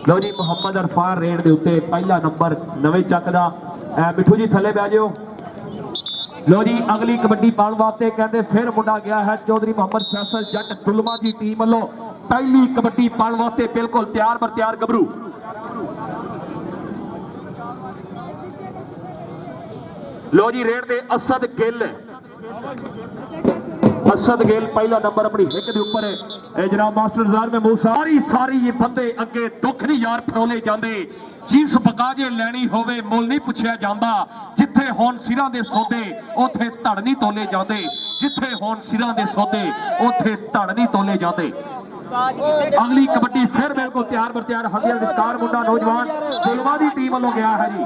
लो जी Muhammad Irfan red के उत्ते पहला नंबर नवे चक का। मिठू जी थले बह जाओ। लो जी अगली कबड्डी पाने वास्ते कहते फिर मुंडा गया है चौधरी मोहम्मद फैसल जट दुलमा की टीम वालों पहली कबड्डी पाने वास्ते बिल्कुल तैयार बर तैयार गबरू। लो जी रेड दे असद गिल पहला नंबर अपनी हिक के ऊपर है जनाब मास्टर जार में मूसा सारी ये बंदे अगे दुख नहीं यार फरोले जाते चीज बकाजे लैनी होवे मुल नहीं पुछया जांदा जिथे होन सिरां दे सौदे उथे धड़ नहीं तोले जाते जिथे होन सिरां दे सौदे उथे धड़ नहीं तोले जाते। अगली कबड्डी फिर बिल्कुल तैयार बर तैयार हथिया विस्तार मुंडा नौजवान दुलमा की टीम वालों गया है जी।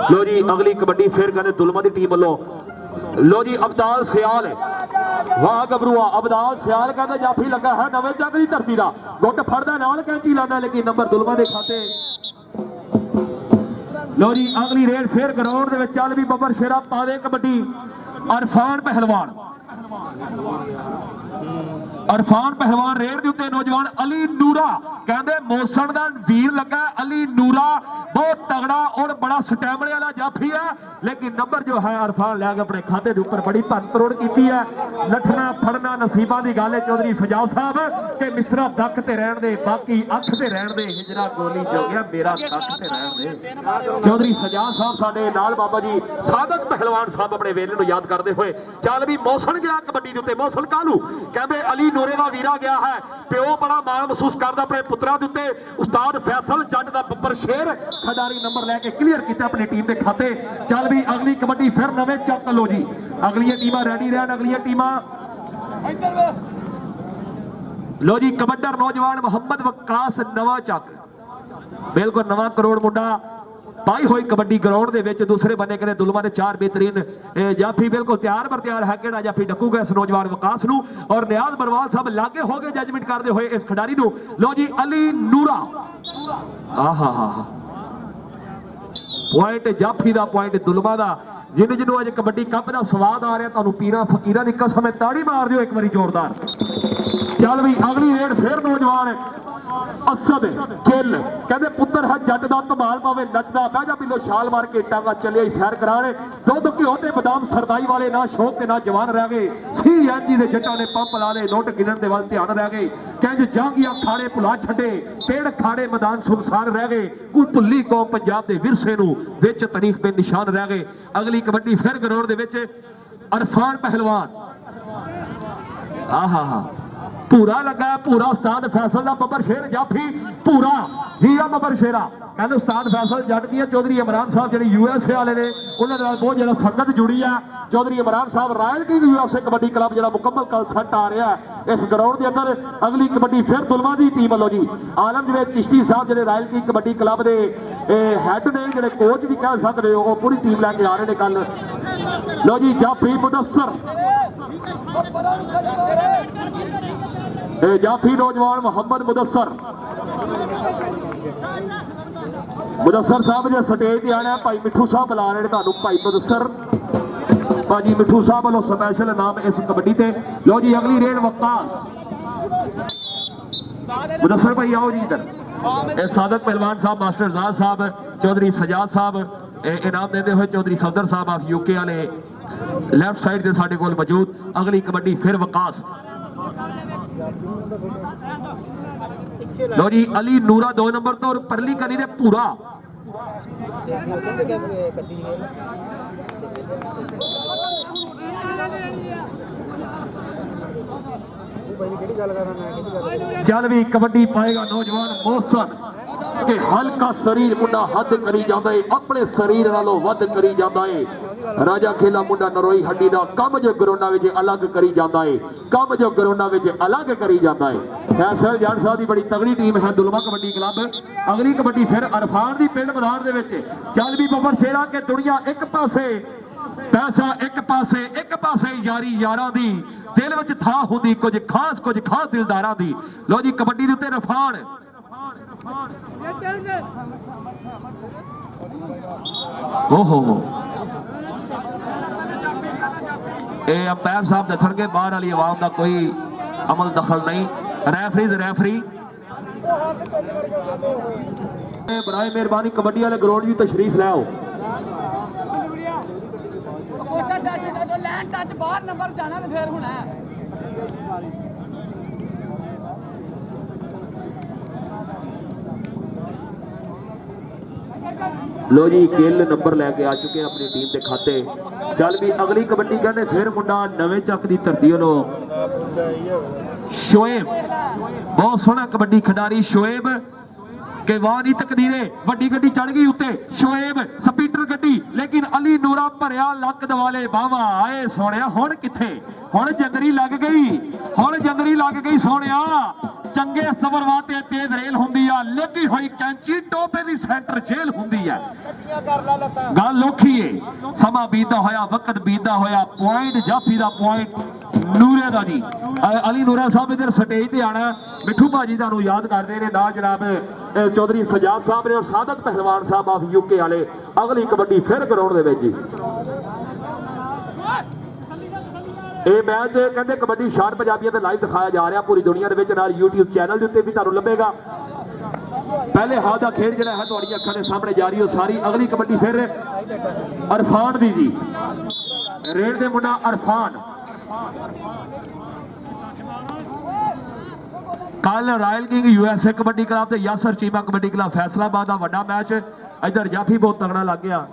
लो जी अगली कबड्डी फिर कहते दुलमा की टीम वालों। लो जी अबदाल सियाल वाह गबरूआ अबदाल सियाल कहते जाफी लगा है नवे चक की धरती का गुट फड़दा नाल कैंची लाना लेकिन नंबर दुलमा के खाते। लो जी अगली रेड फिर ग्राउंड में चल भी बबर शेरा पावे कबड्डी अरफान पहलवान रेड के उत्ते नौजवान अली नूरा कहते मौसम का वीर लगा अली नूरा बहुत तगड़ा और बड़ा स्टैमिने वाला जाफी है लेकिन नंबर जो है अरफान लैके अपने खाते के ऊपर बड़ी भन तरोड़ की है। नठना फड़ना नसीबा की गल है चौधरी सजाद साहब के मिसरा दक ते रहन दे बाकी अख ते रहन दे हिजरा गोली जो गया मेरा दक ते रहन दे। चौधरी सजाद साहब साडे नाल बाबा जी सादक पहलवान साहब अपने वेले को याद करते हुए चल भी मौसम गया कबड्डी के उत्ते मौसम कालू कहते अली नूरे का वीरा गया है प्यो बड़ा मान महसूस करता अपने पुत्रा के उत्ते उस्ताद फैसल जट का बब्बर शेर खिडारी नंबर लैके क्लीयर किया अपनी टीम के खाते। चल भी अगली कबड्डी फिर नवे चक लो जी अगली टीमां रेडी रहन अगली टीमां। लो जी कबड्डर नौजवान मोहम्मद वकास नवा चक बिल्कुल नवा करोड़ मुंडा पाई हुई कबड्डी ग्राउंड के विच दूसरे बने कहते दुलमा ने चार बेहतरीन जाफी बिल्कुल तैयार बर तैयार है कि जाफी डकूगा इस नौजवान वकास नूं और नियाज बरवाल साहब लागे हो गए जजमेंट करते हुए इस खिडारी नूं। लो जी अली नूरा पॉइंट जाफी का पॉइंट दुलमा का जिन्हों अज कबड्डी कप का स्वाद आ रहा तुहानूं पीरां फकीरां की कसम है ताड़ी मार दिओ एक बारी जोरदार। चल भी अगली रेड फिर नौजवान असद गिल कहते पुत्र है जट का धमाल पावे नचदा बह जा पिलो छाल मार के टांगा चले सैर कराने दुध घ्यो ते बदाम सरदाई वाले ना शौक के ना जवान रह गए CNG के जट्टां ने पंप ला ले नोट गिनन दे वल ध्यान रह गए कंज जांगिया खाड़े भुला छड्डे पेड़ खाड़े मैदान सुनसान रह गए कोई भुल्ली कौम पंजाब के विरसे नूं विच तारीख पे निशान रह गए। अगली कबड्डी फिर ग्राउंड दे विच अरफान पहलवान पूरा लगा पूरा उस्ताद फैसल का बब्बर शेर जाफी पूरा जी आ बब्बर शेरा कहते उस्ताद फैसल जट दी चौधरी इमरान साहब जो USA वाले ने उन्होंने बहुत ज्यादा संगत जुड़ी है। चौधरी इमरान साहब royal king USA kabaddi club जो मुकम्मल कल सट आ रहा है इस ग्राउंड के अंदर। अगली कबड्डी फिर दुलमा की टीम वालों जी आलम जवेद चिश्ती साहब जो रॉयल किंग कबड्डी क्लब के हैड ने जो कोच भी कह सकते हो पूरी टीम लैके आ रहे हैं कल। लो जी जाफी जाफी नौजवान मोहम्मद मुदस्सर साहब जो स्टेज पर आना भाई मिठू साहब बुला रहे हैं तुहानूं भाई मुदस्सर भाजी मिठू साहब वालों स्पैशल नाम इस कबड्डी ते। लो जी अगली रेड वकास मुदस्सर भाई आओ जी इधर सादक पहलवान साहब मास्टर जार साहब चौधरी सजाद साहब इनाम देते हुए चौधरी सफदर साहब ऑफ UK वाले लैफ्ट साइड से साडे कोल मौजूद। अगली कबड्डी फिर वकास। लो जी अली नूरा 2 नंबर तो और परली कली ने पूरा चल भी कबड्डी पाएगा नौजवान मौसम के हल्का शरीर मुंडा हद करी जाता है अपने शरीर नालों वध करी जाता है। राजा खेला मुंडा नरोई हड्डी का कम जो ग्राउंडा में अलग करी जाता है कम जो ग्राउंडा में अलग करी जाता है। फैसल जट साहब की बड़ी तगड़ी टीम है दुलमा कबड्डी क्लब। अगली कबड्डी फिर अरफान की पिंड मैदान के चल भी बबर शेरा के दुनिया एक पासे ਪੈਸਾ ਇੱਕ ਪਾਸੇ ਯਾਰੀ ਯਾਰਾਂ ਦੀ ਦਿਲ ਵਿੱਚ ਥਾਂ ਹੁੰਦੀ ਕੁਝ ਖਾਸ ਦਿਲਦਾਰਾਂ ਦੀ। ਲੋ ਜੀ ਕਬੱਡੀ ਦੇ ਉੱਤੇ ਰਫਾਨ ਓਹੋ ਇਹ ਅੰਪਾਇਰ ਸਾਹਿਬ ਦੱਸਣਗੇ ਬਾਹਰ ਵਾਲੀ ਆਵਾਮ ਦਾ ਕੋਈ ਅਮਲ ਦਖਲ ਨਹੀਂ। ਰੈਫਰੀ ਬਰਾਏ ਮਿਹਰਬਾਨੀ ਕਬੱਡੀ ਵਾਲੇ ਗਰਾਊਂਡ ਵੀ ਤਸ਼ਰੀਫ ਲੈ ਆਓ। ਟੱਚ ਬਾਹਰ ਨੰਬਰ ਜਾਣਾ ਤੇ ਫੇਰ ਹੋਣਾ। लो जी गिल नंबर लैके आ चुके अपनी टीम के खाते। चल भी अगली कबड्डी कहते फिर मुंडा नवे चक की धरती वालों शोएब बहुत सोहना कबड्डी खिडारी शोएब के वाह नहीं तकदीरे वड्डी गड्डी चढ़ गई उत्ते शोएब स्पीटर गड्डी लेकिन अली नूरा भरिया लक दवाले बावा आए सोनिया हुण किथे हुण जंगरी लग गई सोनिया चंगे सबर वास्ते तेज रेल हुंदी आ लगी हुई कैंची टोपे दी सेंटर जेल हुंदी है गल औखी है समा बीतदा होया वक्त बीतदा होया पॉइंट जाफी दा पॉइंट नूरे दा जी अली नूरा साहब इधर स्टेज ते आना मिठू भाजी तुहानू याद करदे ने ना जनाब चौधरी सजाद साहब ने और सादक पहलवान साहब ऑफ यूके वाले अगली कबड्डी फिर ग्राउंड दे विच जी ਇਹ ਮੈਚ ਕਹਿੰਦੇ ਕਬੱਡੀ ਸ਼ਾਰ ਪੰਜਾਬੀਆਂ ਤੇ ਲਾਈਵ ਦਿਖਾਇਆ ਜਾ ਰਿਹਾ ਪੂਰੀ ਦੁਨੀਆ ਦੇ ਵਿੱਚ ਨਾਲ YouTube ਚੈਨਲ ਦੇ ਉੱਤੇ ਵੀ ਤੁਹਾਨੂੰ ਲੱਭੇਗਾ। ਪਹਿਲੇ ਹਾਫ ਦਾ ਖੇਡ ਜਿਹੜਾ ਹੈ ਤੁਹਾਡੀਆਂ ਅੱਖਾਂ ਦੇ ਸਾਹਮਣੇ ਜਾਰੀ ਹੋ ਸਾਰੀ ਅਗਲੀ ਕਬੱਡੀ ਫਿਰ ਅਰਫਾਨ ਦੀ ਜੀ ਰੇਡ ਦੇ ਮੁੰਡਾ ਅਰਫਾਨ ਕੱਲ royal king USA kabaddi club ਤੇ ਯਾਸਰ ਚੀਮਾ ਕਬੱਡੀ ਕਲੱਬ ਫੈਸਲਾਬਾਦ ਦਾ ਵੱਡਾ ਮੈਚ ਇੱਧਰ ਜਾਫੀ ਬਹੁਤ ਤਗੜਾ ਲੱਗ ਗਿਆ।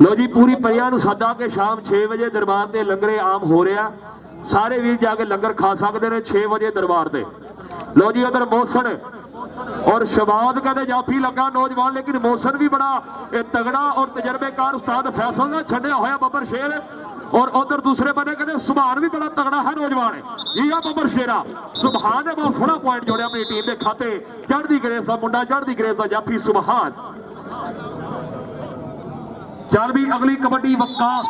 लो जी पूरी परिया सदा के शाम 6 बजे दरबार से लंगरे आम हो रहा सारे वीर जाके लंगर खा सकते हैं 6 बजे दरबार से। लो जी अगर मौसम और शबाद कहते जाफी लगा नौजवान लेकिन मौसम भी बड़ा तगड़ा और तजर्बेकार उस्ताद फैसल ने छड़िया होया बबर शेर और उधर दूसरे बने कहते सुभान भी बड़ा तगड़ा है नौजवान जी आ बबर शेरा सुभान ने बहुत सोहना पॉइंट जोड़िया अपनी टीम के खाते चढ़ती ग्रेस का मुंडा चढ़ती ग्रेस का जाफी सुभान। चल भी अगली कबड्डी वकास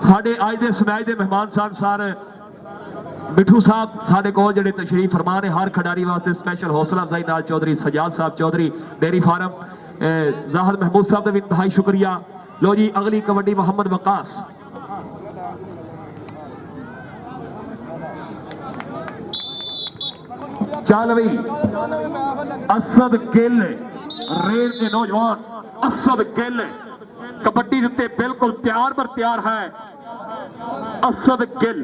साडे अज दे मैच के मेहमान साहब सर मिठू साहब साडे कोल जिहड़े तशरीफ फरमा ने हर खिडारी वास्ते स्पैशल हौसला अफजाई नाल चौधरी सजाद साहब चौधरी डेयरी फार्म जाहिद महमूद साहब का भी इंतहाई शुक्रिया। लो जी अगली कबड्डी मोहम्मद वकास चल भाई असद गिल रेल के नौजवान असद गिल कबड्डी उत्ते बिल्कुल तैयार पर तैयार है। असद गिल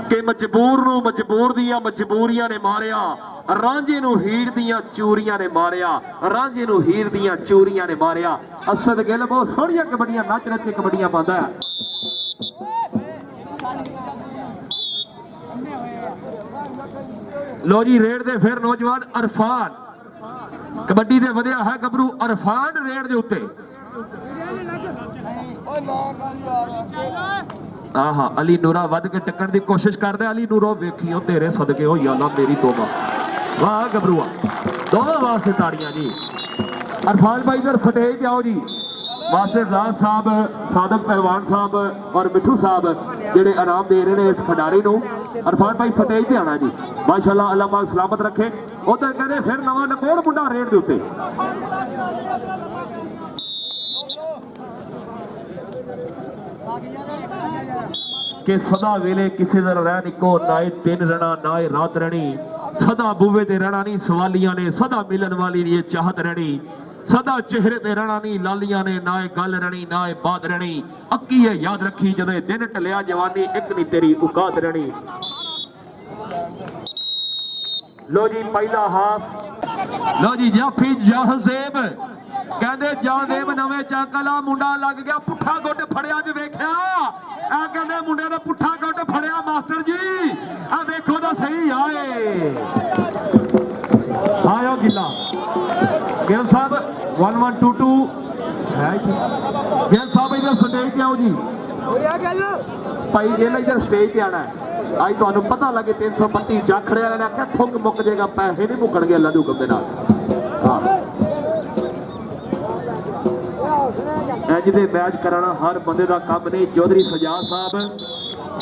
के मजबूर नूं मजबूर दियां मजबूरियां ने मारिया रांझे नूं हीर दियां चूरियां ने मारिया रांझे नूं हीर दियां चूरियां ने मारिया। असद गिल बहुत सोहणियां कबड्डियां नच नच के कबड्डियां पांदा है। लो जी रेड दे फिर नौजवान अरफान कबड्डी दे वधिया है गबरू अरफान रेड दे उत्ते आहा अली नूरा वध के टक्कर की कोशिश करते अली नूरा वेखियो तेरे सदके हो याला मेरी तोबा वाह गबरूआ दोनों वास्ते ताड़ियां जी। अरफान भाई इधर स्टेज आओ जी मास्टर राज साहब सादक पहलवान साहब और मिठू साहब जेडे इनाम दे रहे हैं इस खिडारी को। अरफान भाई स्टेज पे आना जी माशाअल्लाह अल्लाह पाक सलामत रखे। उधर कहते फिर नवा नकोड़ मुंडा रेड के उत्ते कि सदा वेले किसी का रह निको ना दिन रहना ना रात रहनी सदा बूवे ते रहना नहीं सवालियां ने सदा मिलन वाली ये चाहत रहनी सदा चेहरे ते रहना नहीं लालियां ने ना गल रहनी ना बात रहनी अक्की है याद रखी जदे दिन टलिया जवानी एक नहीं तेरी औकात रहनी। लो जी पहला हाफ लो जी जाफी जहजेब कहते जहजेब नवे चाकला मुंडा लग गया पुठा गुट फड़िया ज वेख्या कहते मुंडे ने पुठा गुट फड़िया मास्टर जी आ देखो तो सही आए आयो गिला गिल साहब 1122 है गिल साहब इधर ਤੇ ਆਓ ਜੀ ਭਾਈ ਇਹਨਾਂ ਇਧਰ ਸਟੇਜ ਤੇ ਆਣਾ ਅੱਜ ਤੁਹਾਨੂੰ ਪਤਾ ਲੱਗੇ 332 ਜਾਖੜੇ ਵਾਲਿਆਂ ਨੇ ਆਖਿਆ ਥੁੱਕ ਮੁੱਕ ਜਾਏਗਾ ਪੈਸੇ ਨਹੀਂ ਮੁੱਕਣਗੇ ਲੱਡੂ ਕੰਬੇ ਨਾਲ ਇੰਜ ਦੇ ਮੈਚ ਕਰਾਣਾ ਹਰ ਬੰਦੇ ਦਾ ਕੰਮ ਨਹੀਂ ਚੌਧਰੀ ਸਜਾਦ ਸਾਹਿਬ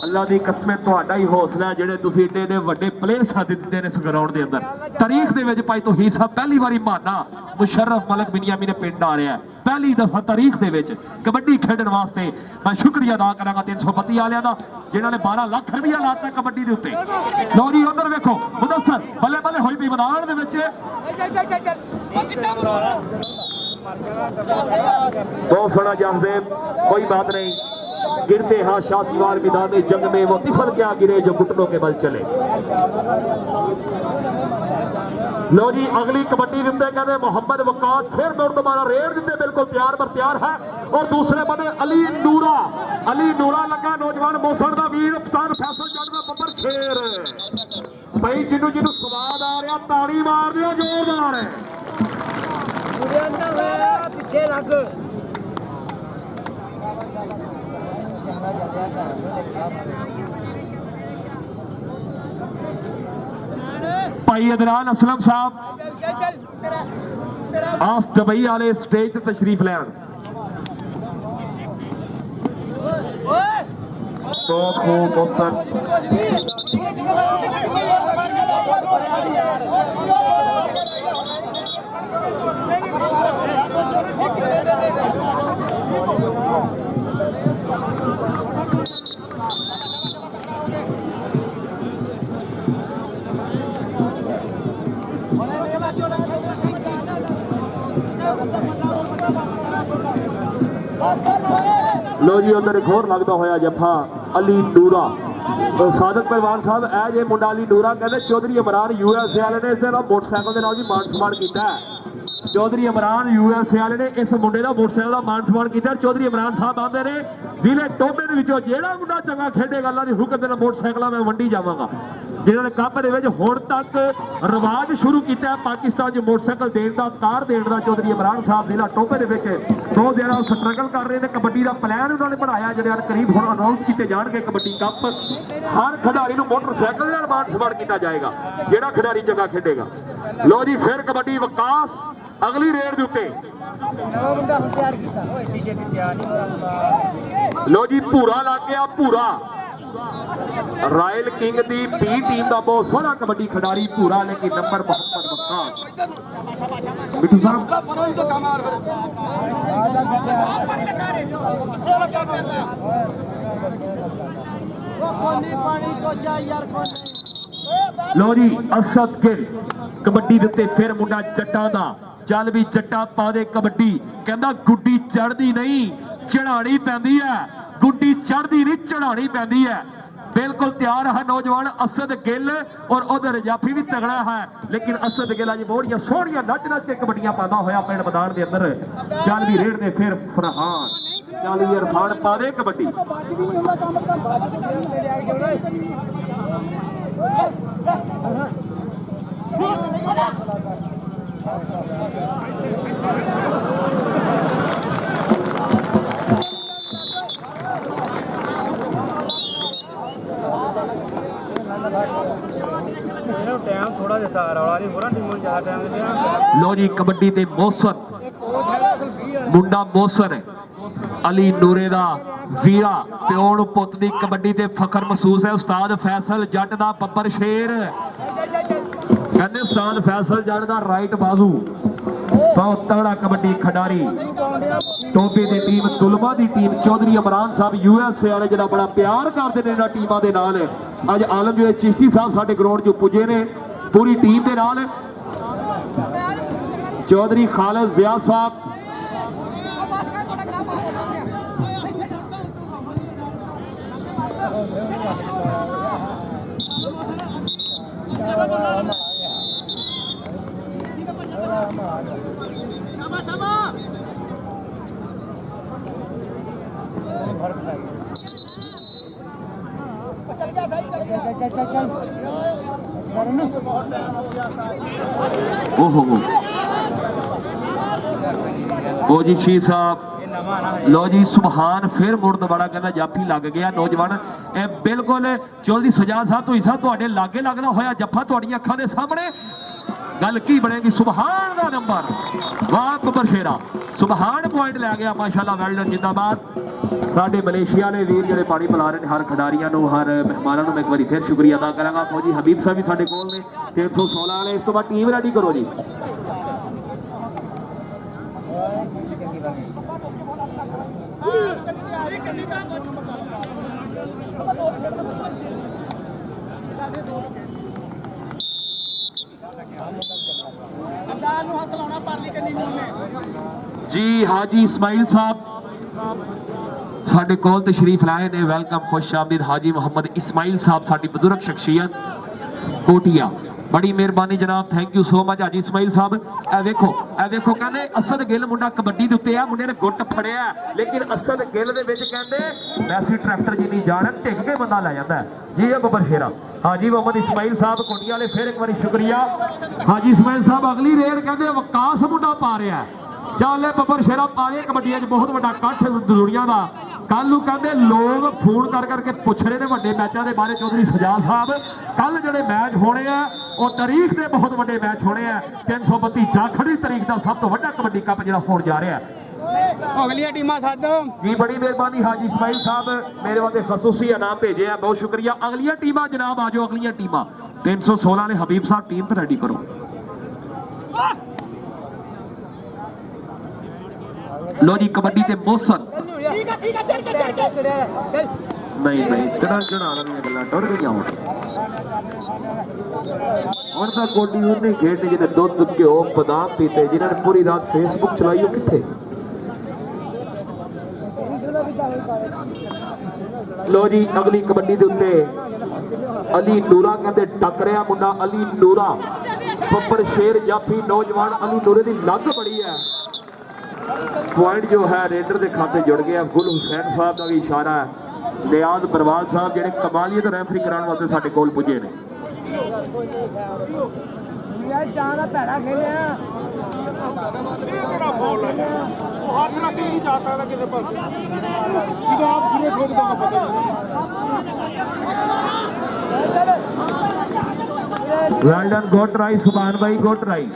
ਅੱਲਾ ਦੀ ਕਸਮ ਤੁਹਾਡਾ ਹੀ ਹੌਸਲਾ ਜਿਹੜੇ ਤੁਸੀਂ ਏਡੇ ਨੇ ਵੱਡੇ ਪਲੇਅਰ ਸਾਥ ਦਿੱਤੇ ਨੇ ਇਸ ਗਰਾਊਂਡ ਦੇ ਅੰਦਰ ਤਾਰੀਖ ਦੇ ਵਿੱਚ ਭਾਈ ਤੋਹੀਦ ਸਾਹਿਬ ਪਹਿਲੀ ਵਾਰੀ ਮਾਨਾ ਮੁਸ਼ਰਫ ਮਲਕ ਬਿਨਯਾਮੀ ਨੇ ਪਿੰਡ ਆ ਰਿਹਾ ਪਹਿਲੀ ਦਫਾ ਤਾਰੀਖ ਦੇ ਵਿੱਚ ਕਬੱਡੀ ਖੇਡਣ ਵਾਸਤੇ ਮੈਂ ਸ਼ੁਕਰੀਆ ਅਦਾ ਕਰਾਂਗਾ 332 ਵਾਲਿਆਂ ਦਾ ਜਿਨ੍ਹਾਂ ਨੇ 12 ਲੱਖ ਰੁਪਇਆ ਲਾਤਾ ਕਬੱਡੀ ਦੇ ਉੱਤੇ ਲਓ ਜੀ ਉਧਰ ਵੇਖੋ ਮੁਦੱਸਰ ਬੱਲੇ ਬੱਲੇ ਹੋਈ ਪਈ ਮੈਦਾਨ ਦੇ ਵਿੱਚ बहुत सोना जामजेब कोई बात नहीं गिरते हाँ शासीवाल मैदान जंग में वो तिफल क्या गिरे जो घुटनों के बल चले लो जी अगली कबड्डी दिते कहते मोहम्मद वकास फिर मुर्दमाना रेड दिते बिल्कुल तैयार पर तैयार है और दूसरे बने अली नूरा लगा नौजवान मोसर दा वीर अफसान फैसल जट दा बब्बर शेर भाई जिन्नू जिन्नू स्वाद आ रहा ताड़ी मार दियो जोरदार है ਪਿੱਛੇ ਲੱਗ भाई अदनान असलम साहब आप दुबई वाले स्टेज ते तशरीफ लैन तो खूब मोहसन लो जी उधर एक होर लगता होया जफा अली नूरा तो सादक पहलवान साहब ए जे मुंडा अली नूरा कहते चौधरी इमरान यूएसए वाले ने इस मोटरसाइकिल के नाल भी मान सम्मान किया चौधरी इमरान यूएसए वाले ने इस मुंडे का मोटरसाइकिल का मान सम्मान किया चौधरी इमरान साहब आते ने जिले टोबे के विचों जेड़ा मुंडा चंगा खेडेगा अल्लाह दी हुक्म दे मोटरसाइकिल मैं वंडी जावांगा जिन्होंने कप दे हुण तक रिवाज शुरू किया पाकिस्तान जो मोटरसाइकिल देने का कार देने का चौधरी इमरान साहब जिला टोबे के दो दिन स्ट्रगल कर रहे हैं कबड्डी का प्लान उन्होंने बनाया जो करीब हम अनाउंस किए जाएंगे कबड्डी कप हर खिडारी मोटरसाइकिल मान सम्मान किया जाएगा जोड़ा खिडारी चंगा खेडेगा लो जी फिर कबड्डी विकास अगली रेड के उत्ते लो जी भूरा लग गया भूरा रॉयल किंग दी बी टीम का बहुत सोहना कबड्डी खिडारी भूरा लेकिन नंबर मोहम्मद वकास बिट्टू साहब लो जी असद गिल कबड्डी दिते फिर मुंडा जट्टां दा चल भी जट्टा पा दे कबड्डी कहंदा गुड्डी चढ़दी नहीं चढ़ानी पैंदी है गुड्डी चढ़दी नहीं चढ़ानी पैंदी है बिल्कुल तैयार है नौजवान असद गिल और उधर जाफी भी तगड़ा है लेकिन असद गिल अज बहुत सोहनिया नच नच के कबड्डियां पाता होया पिंड मैदान के अंदर चल भी रेड दे फिर फरहान चल भी इरफान पा दे कबड्डी थोड़ा देता रौला नहीं होरा टीम ज्यादा टाइम देते लो जी कबड्डी ते मोहसन मुंडा मोहसन अली नूरे दा वीरा प्यो नूं पुत्त दी कबड्डी ते फखर महसूस है उस्ताद फैसल जट दा बब्बर शेर कहंदे उस्ताद फैसल जट दा राइट बाजू बहुत तगड़ा कबड्डी खिडारी टोबे दी टीम तुलमा दी टीम चौधरी इमरान साहब यूएसए वाले जिहड़ा बड़ा प्यार करते ने इन्हां टीमां दे नाल अज आलमगीर चिश्ती साहब साडे ग्राउंड च पुजे ने पूरी टीम दे नाल चौधरी खालिद जिया साहब ओहो ओ जी शी साहब ਨਵਾਂ ਨਾ ਲੋ ਜੀ ਸੁਭਾਨ ਫਿਰ ਮੁੜ ਦੁਬਾਰਾ ਕਹਿੰਦਾ ਜਾਫੀ ਲੱਗ ਗਿਆ ਨੌਜਵਾਨ ਇਹ ਬਿਲਕੁਲ ਚੌਧਰੀ ਸਜਾਦ ਸਾਹਿਬ ਤੁਸੀਂ ਸਾਹਿਬ ਤੁਹਾਡੇ ਲਾਗੇ ਲੱਗਦਾ ਹੋਇਆ ਜੱਫਾ ਤੁਹਾਡੀਆਂ ਅੱਖਾਂ ਦੇ ਸਾਹਮਣੇ ਗੱਲ ਕੀ ਬਣੇਗੀ ਸੁਭਾਨ ਦਾ ਨੰਬਰ ਵਾਹ ਬੱਬਰ ਸ਼ੇਰਾ ਸੁਭਾਨ ਪੁਆਇੰਟ ਲੈ ਗਿਆ ਮਾਸ਼ਾਅੱਲਾ ਵੈਲਡਨ ਜਿੰਦਾਬਾਦ ਸਾਡੇ ਮਲੇਸ਼ੀਆ ਦੇ ਵੀਰ ਜਿਹੜੇ ਪਾਣੀ ਪਿਲਾ ਰਹੇ ਨੇ ਹਰ ਖਿਡਾਰੀਆਂ ਨੂੰ ਹਰ ਮਹਿਮਾਨਾਂ ਨੂੰ ਮੈਂ ਇੱਕ ਵਾਰੀ ਫਿਰ ਸ਼ੁਕਰੀਆ ਅਦਾ ਕਰਾਂਗਾ ਫੌਜੀ ਹਬੀਬ ਸਾਹਿਬ ਵੀ ਸਾਡੇ ਕੋਲ ਨੇ 316 ਵਾਲੇ ਇਸ ਤੋਂ ਬਾਅਦ ਟੀਮ ਰੈਡੀ ਕਰੋ ਜੀ ਜੀ ਹਾਜੀ ਇਸਮਾਈਲ ਸਾਹਿਬ ਸਾਡੇ ਕੋਲ ਤਸ਼ਰੀਫ ਲਾਏ ਨੇ ਵੈਲਕਮ ਖੁਸ਼ਆਮਦੀਦ ਹਾਜੀ ਮੁਹੰਮਦ ਇਸਮਾਈਲ ਸਾਹਿਬ ਸਾਡੀ ਬਜ਼ੁਰਗ ਸ਼ਖਸੀਅਤ ਕੋਟੀਆ ਬੜੀ ਮਿਹਰਬਾਨੀ ਜਨਾਬ ਥੈਂਕ ਯੂ ਸੋ ਮਚ ਹਾਜੀ ਇਸਮਾਈਲ ਸਾਹਿਬ ਇਹ ਵੇਖੋ ਕਹਿੰਦੇ ਅਸਦ ਗਿੱਲ ਮੁੰਡਾ ਕਬੱਡੀ ਦੇ ਉੱਤੇ ਆ ਮੁੰਡੇ ਨੇ ਗੁੱਟ ਫੜਿਆ ਲੇਕਿਨ ਅਸਦ ਗਿੱਲ ਦੇ ਵਿੱਚ ਕਹਿੰਦੇ ਮੈਸੀ ਟਰੈਕਟਰ ਜਿੰਨੀ ਜਾਣ ਢਿੱਗ ਕੇ ਬੰਦਾ ਲੈ ਜਾਂਦਾ ਜੀ ਇਹ ਬੱਬਰ ਸ਼ੇਰਾ ਹਾਜੀ ਮੁਹੰਮਦ ਇਸਮਾਈਲ ਸਾਹਿਬ ਕੋਟੀਆ ਵਾਲੇ ਫਿਰ ਇੱਕ ਵਾਰੀ ਸ਼ੁਕਰੀਆ ਹਾਜੀ ਇਸਮਾਈਲ ਸਾਹਿਬ ਅਗਲੀ ਰੇਡ ਕਹਿੰਦੇ ਵਿਕਾਸ ਮੁੰਡਾ ਪਾ ਰਿਹਾ ਚਾਲੇ ਬੱਬਰ ਸ਼ੇਰਾ ਪਾ ਰਿਹਾ ਕਬੱਡੀਆਂ 'ਚ ਬਹੁਤ ਵੱਡਾ ਇਕੱਠ ਦੁਨੀਆ ਦਾ ਕੱਲ ਨੂੰ ਕਹਿੰਦੇ ਲੋਕ ਫੋਨ ਕਰਕੇ ਪੁੱਛ ਰਹੇ ਨੇ ਵੱਡੇ ਮੈਚਾਂ ਦੇ ਬਾਰੇ ਚੌਧਰੀ ਸਜਾਦ ਸਾਹਿਬ ਕੱਲ ਜਿਹੜੇ ਮੈਚ ਹੋਣੇ ਆ ਉਹ ਤਾਰੀਖ ਦੇ ਬਹੁਤ ਵੱਡੇ ਮੈਚ ਹੋਣੇ ਆ 332 ਜਾਖੜੀ ਤਾਰੀਖ ਦਾ ਸਭ ਤੋਂ ਵੱਡਾ ਕਬੱਡੀ ਕੱਪ ਜਿਹੜਾ ਹੋਣ ਜਾ ਰਿਹਾ ਅਗਲੀਆਂ ਟੀਮਾਂ ਸੱਦੋ ਜੀ ਬੜੀ ਮਿਹਰਬਾਨੀ ਹਾਜੀ ਇਸਮਾਈਲ ਸਾਹਿਬ ਮੇਰੇ ਵਾਸਤੇ ਖਸੂਸੀ ਇਨਾਮ ਭੇਜੇ ਆ ਬਹੁਤ ਸ਼ੁਕਰੀਆ ਅਗਲੀਆਂ ਟੀਮਾਂ ਜਨਾਬ ਆ ਜਾਓ ਅਗਲੀਆਂ ਟੀਮਾਂ 316 ਵਾਲੇ ਹਬੀਬ ਸਾਹਿਬ ਟੀਮ ਤੇ ਰੈਡੀ ਕਰੋ ਲੋ ਜੀ ਕਬੱਡੀ ਤੇ ਮੋਸਨ ਨਹੀਂ ਚੜਾਉਣ ਵਾਲੀਆਂ ਗੱਲਾਂ ਟੁੱਟ ਗਈਆਂ ਹੁਣ ਤਾਂ ਕੋਡੀ ਉਹਨੇ ਖੇਡਣੀ ਜਿਹਨੇ ਦੁੱਧ ਘਿਓ ਬਦਾਮ ਪੀਤੇ ਜਿਨ੍ਹਾਂ ਨੇ ਪੂਰੀ ਰਾਤ ਫੇਸਬੁੱਕ ਚਲਾਈ ਉਹ ਕਿੱਥੇ ਲੋ ਜੀ ਅਗਲੀ ਕਬੱਡੀ ਦੇ ਉੱਤੇ ਅਲੀ ਨੂਰਾ ਕਹਿੰਦੇ ਟੱਕਰਿਆ ਮੁੰਡਾ ਅਲੀ ਨੂਰਾ ਬੱਬਰ ਸ਼ੇਰ ਜਾਫੀ ਨੌਜਵਾਨ ਅਲੀ ਨੂਰੇ ਦੀ ਲੱਗ ਬੜੀ ਹੈ ਪੁਆਇੰਟ ਜੋ ਹੈ ਰੇਡਰ ਦੇ ਖਾਤੇ ਜੁੜ ਗਿਆ ਗੁਲ ਹੁਸੈਨ ਸਾਹਿਬ ਦਾ ਵੀ ਇਸ਼ਾਰਾ ਹੈ ਨਿਆਜ਼ ਪਰਵਾਲ ਸਾਹਿਬ ਜਿਹੜੇ ਕਮਾਲੀਅਤ ਰੈਫਰੀ ਕਰਾਉਣ ਵਾਸਤੇ ਸਾਡੇ ਕੋਲ ਪੁੱਜੇ ਨੇ ਯਾਰ ਜਾਣਾ ਭੈੜਾ ਖੇਲਿਆ ਇਹ ਕਿਹੜਾ ਫਾਉਲ ਹੈ ਉਹ ਹੱਥ ਨਾਲ ਨਹੀਂ ਜਾ ਸਕਦਾ ਕਿਸੇ ਪਾਸੇ ਜਦੋਂ ਆਪ ਪੂਰੇ ਖੋਦ ਦਾ ਪਤਾ ਵੈਲ ਡਨ ਗੋ ਟਰਾਈ ਸੁਭਾਨ ਭਾਈ ਗੋ ਟਰਾਈ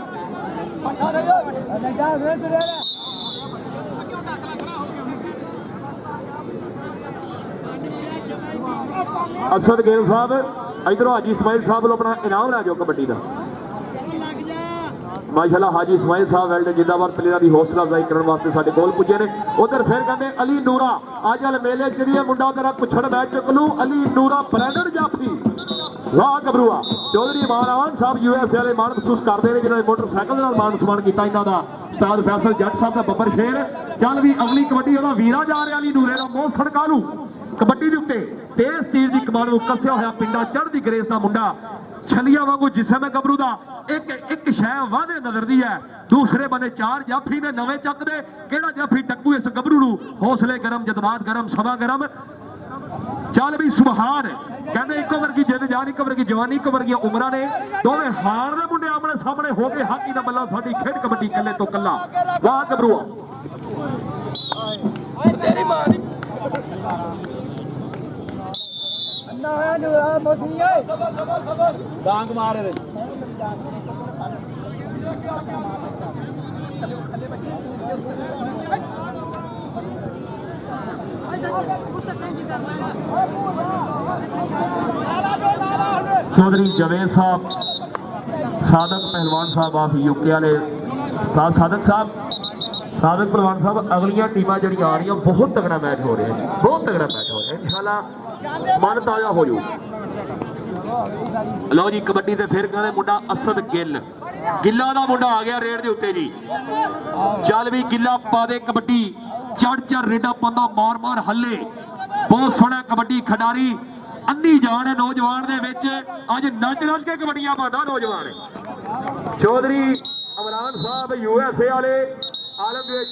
ਅਸਦ ਗਿੱਲ ਸਾਹਿਬ ਇਧਰੋਂ ਹਾਜੀ ਇਸਮਾਈਲ ਸਾਹਿਬ ਵੱਲੋਂ ਆਪਣਾ ਇਨਾਮ ਲੈ ਜਾਓ ਕਬੱਡੀ ਦਾ ਮਾਸ਼ਾਅੱਲਾ ਹਾਜੀ ਇਸਮਾਈਲ ਸਾਹਿਬ ਵੈਲਡ ਜਿੰਦਾਬਾਦ ਪਲੇਅਰਾਂ ਦੀ ਹੌਸਲਾ ਅਫਜ਼ਾਈ ਕਰਨ ਵਾਸਤੇ ਸਾਡੇ ਕੋਲ ਪੁੱਜੇ ਨੇ ਉਧਰ ਫਿਰ ਕਹਿੰਦੇ ਅਲੀ ਨੂਰਾ ਅੱਜ ਵਾਲੇ ਮੇਲੇ ਚ ਵੀ ਮੁੰਡਾ ਤੇਰਾ ਕੁਛੜ ਮੈਚ ਚੁੱਕ ਲੂ ਅਲੀ ਨੂਰਾ ਬ੍ਰੈਂਡਨ ਜਾਫੀ ਵਾਹ ਗਬਰੂਆ ਚੌਧਰੀ ਮਾਨ ਸਾਹਿਬ ਯੂਐਸਏ ਵਾਲੇ ਮਾਣ ਮਹਿਸੂਸ ਕਰਦੇ ਨੇ ਜਿਨ੍ਹਾਂ ਨੇ ਮੋਟਰਸਾਈਕਲ ਦੇ ਨਾਲ ਮਾਣ ਸਨਮਾਨ ਕੀਤਾ ਇਹਨਾਂ ਦਾ ਉਸਤਾਦ ਫੈਸਲ ਜੱਟ ਸਾਹਿਬ ਦਾ ਬੱਬਰ ਸ਼ੇਰ ਚੱਲ ਵੀ ਅਗਲੀ ਕਬੱਡੀ ਉਹਦਾ ਵੀਰਾ ਜਾ ਰਿਹਾ ਅਲੀ ਨੂਰੇ ਦਾ ਮੋਹ ਸੜਕਾਲੂ ਕਬੱਡੀ ਦੇ ਉੱਤੇ ਤੇਜ਼ ਤੀਰ ਦੀ ਕਮਾਨ ਨੂੰ ਕੱਸਿਆ ਹੋਇਆ ਪਿੰਡਾ ਚੜ੍ਹਦੀ ਗਰੇਸ ਦਾ ਮੁੰਡਾ ਛਲੀਆਂ ਵਾਂਗੂ ਜਿਸਮ ਹੈ ਗੱਭਰੂ ਦਾ ਇੱਕ ਸ਼ੈ ਵਾਦੇ ਨਜ਼ਰ ਦੀ ਹੈ ਦੂਸਰੇ ਬੰਨੇ ਚਾਰ ਜਾਫੀ ਨੇ ਨਵੇਂ ਚੱਕਦੇ ਕਿਹੜਾ ਜਾਫੀ ਟੱਕੂ ਇਸ ਗੱਭਰੂ ਨੂੰ ਹੌਸਲੇ ਗਰਮ ਜਜ਼ਬਾਤ ਗਰਮ ਸਮਾਂ ਗਰਮ ਚੱਲ ਵੀ ਸੁਭਾਨ ਕਹਿੰਦੇ ਇੱਕੋ ਵਰਗੀ ਜਿੱਦ ਜਾਨ ਇੱਕੋ ਵਰਗੀ ਜਵਾਨੀ ਇੱਕੋ ਵਰਗੀਆਂ ਉਮਰਾਂ ਨੇ ਦੋਵੇਂ ਹਾਰ ਦੇ ਮੁੰਡੇ ਆਮਣੇ ਸਾਹਮਣੇ ਹੋ ਕੇ ਹਾਕੀ ਦਾ ਬੱਲਾ ਸਾਡੀ ਖੇਡ ਕਬੱਡੀ ਕੱਲੇ ਤੋਂ ਕੱਲਾ ਵਾਹ ਗੱਭਰੂਆ ਤੇਰੀ ਮਾਂ ਦੀ ਅੰਨਾ ਹੋਇਆ ਨੂਰਾ ਮੋਠੀ ਓਏ ਡਾਂਗ ਮਾਰ ਇਹਦੇ चौधरी जवेद साहब सादक पहलवान साहब आप यूके वाले उस्ताद सादक पहलवान साहब अगलियां टीमां जड़ियां आ रही बहुत तगड़ा मैच हो रहा है बहुत तगड़ा मैच हो रहा है इंशाल्लाह मन ताजा हो जू लो जी कबड्डी ते फिर कहते मुंडा असद गिल्ला दा मुंडा आ गया रेड दे उत्ते जी चल भी गिल्ला पा दे कबड्डी चढ़ रेडा पांदा मार हल्ले बहुत सोहना कबड्डी खिडारी अन्नी जान है नौजवान दे विच अज नच के कबड्डियां पांदा नौजवान चौधरी अमरान साहब यूएसए वाले आलमगीर